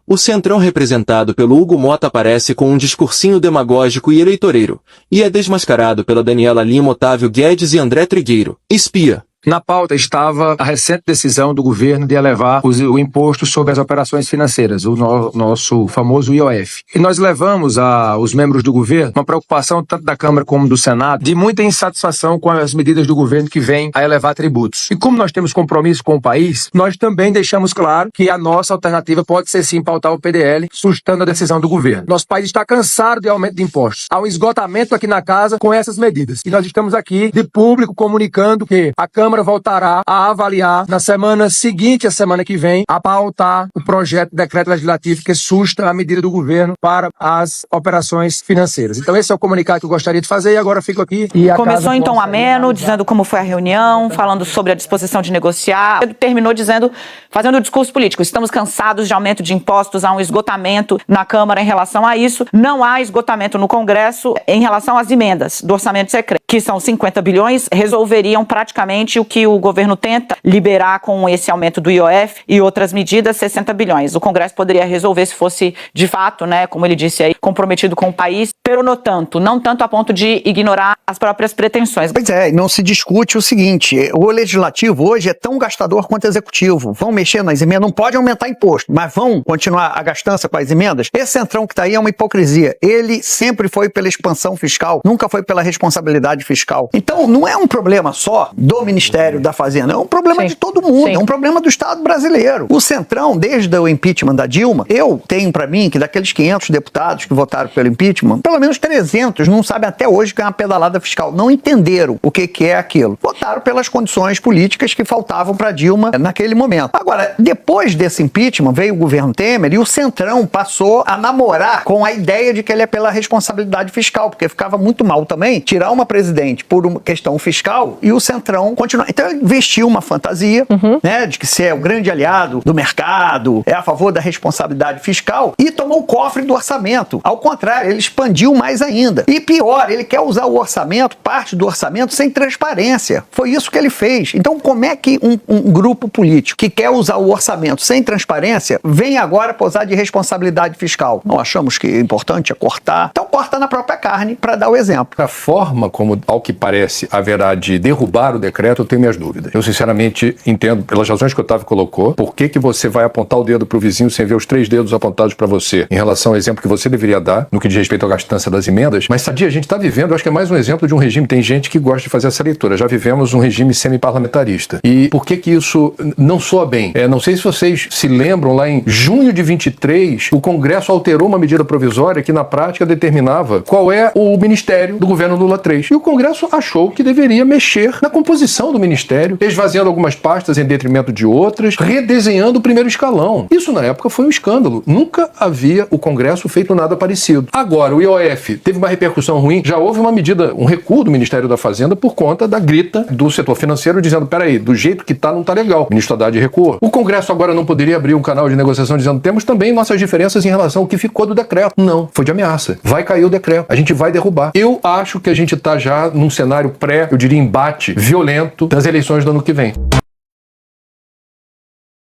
O Centrão representado pelo Hugo Mota aparece com um discursinho demagógico e eleitoreiro, e é desmascarado pela Daniela Lima, Otávio Guedes e André Trigueiro, espia. Na pauta estava a recente decisão do governo de elevar o imposto sobre as operações financeiras, o nosso famoso IOF. E nós levamos os membros do governo uma preocupação, tanto da Câmara como do Senado, de muita insatisfação com as medidas do governo que vêm a elevar tributos. E como nós temos compromisso com o país, nós também deixamos claro que a nossa alternativa pode ser sim pautar o PDL, sustando a decisão do governo. Nosso país está cansado de aumento de impostos. Há um esgotamento aqui na casa com essas medidas. E nós estamos aqui, de público, comunicando que a Câmara voltará a avaliar na semana seguinte, a semana que vem, a pautar o projeto de decreto legislativo que susta a medida do governo para as operações financeiras. Então esse é o comunicado que eu gostaria de fazer e agora fico aqui. Começou em tom ameno, dizendo como foi a reunião, falando sobre a disposição de negociar. Terminou dizendo, fazendo o discurso político, estamos cansados de aumento de impostos, há um esgotamento na Câmara em relação a isso. Não há esgotamento no Congresso em relação às emendas do orçamento secreto, que são 50 bilhões, resolveriam praticamente o que o governo tenta liberar com esse aumento do IOF e outras medidas, 60 bilhões. O Congresso poderia resolver se fosse, de fato, né, como ele disse aí, comprometido com o país, pero no tanto, não tanto a ponto de ignorar as próprias pretensões. Pois é, não se discute o seguinte, o legislativo hoje é tão gastador quanto o executivo. Vão mexer nas emendas, não pode aumentar imposto, mas vão continuar a gastança com as emendas? Esse Centrão que está aí é uma hipocrisia. Ele sempre foi pela expansão fiscal, nunca foi pela responsabilidade fiscal. Então, não é um problema só do Ministério da Fazenda, é um problema de todo mundo, é um problema do Estado brasileiro. O Centrão, desde o impeachment da Dilma, eu tenho para mim que daqueles 500 deputados que votaram pelo impeachment, pelo menos 300 não sabem até hoje que é uma pedalada fiscal, não entenderam o que é aquilo. Votaram pelas condições políticas que faltavam para Dilma naquele momento. Agora, depois desse impeachment, veio o governo Temer e o Centrão passou a namorar com a ideia de que ele é pela responsabilidade fiscal, porque ficava muito mal também tirar uma presidente por uma questão fiscal e o Centrão continuar. Então ele vestiu uma fantasia, né, de que você é o grande aliado do mercado, é a favor da responsabilidade fiscal e tomou o cofre do orçamento. Ao contrário, ele expandiu mais ainda. E pior, ele quer usar o orçamento, parte do orçamento, sem transparência. Foi isso que ele fez. Então como é que um grupo político que quer usar o orçamento sem transparência vem agora posar de responsabilidade fiscal? Nós achamos que o importante é cortar. Então corta na própria carne para dar o exemplo. A forma como, ao que parece, haverá de derrubar o decreto, eu tenho minhas dúvidas. Eu, sinceramente, entendo, pelas razões que o Otávio colocou, por que você vai apontar o dedo para o vizinho sem ver os 3 dedos apontados para você, em relação ao exemplo que você deveria dar, no que diz respeito à gastança das emendas. Mas, sadia, a gente está vivendo, eu acho que é mais um exemplo de um regime, tem gente que gosta de fazer essa leitura, já vivemos um regime semi-parlamentarista. E por que isso não soa bem? Não sei se vocês se lembram, lá em junho de 23, o Congresso alterou uma medida provisória que, na prática, determinava qual é o ministério do governo Lula III. E o Congresso achou que deveria mexer na composição do ministério, esvaziando algumas pastas em detrimento de outras, redesenhando o primeiro escalão. Isso, na época, foi um escândalo. Nunca havia o Congresso feito nada parecido. Agora, o IOF teve uma repercussão ruim. Já houve uma medida, um recuo do Ministério da Fazenda por conta da grita do setor financeiro dizendo, peraí, do jeito que tá, não tá legal. O ministro Haddad recuou. O Congresso agora não poderia abrir um canal de negociação dizendo, temos também nossas diferenças em relação ao que ficou do decreto. Não, foi de ameaça. Vai cair o decreto. A gente vai derrubar. Eu acho que a gente tá já num cenário eu diria, embate violento das eleições do ano que vem.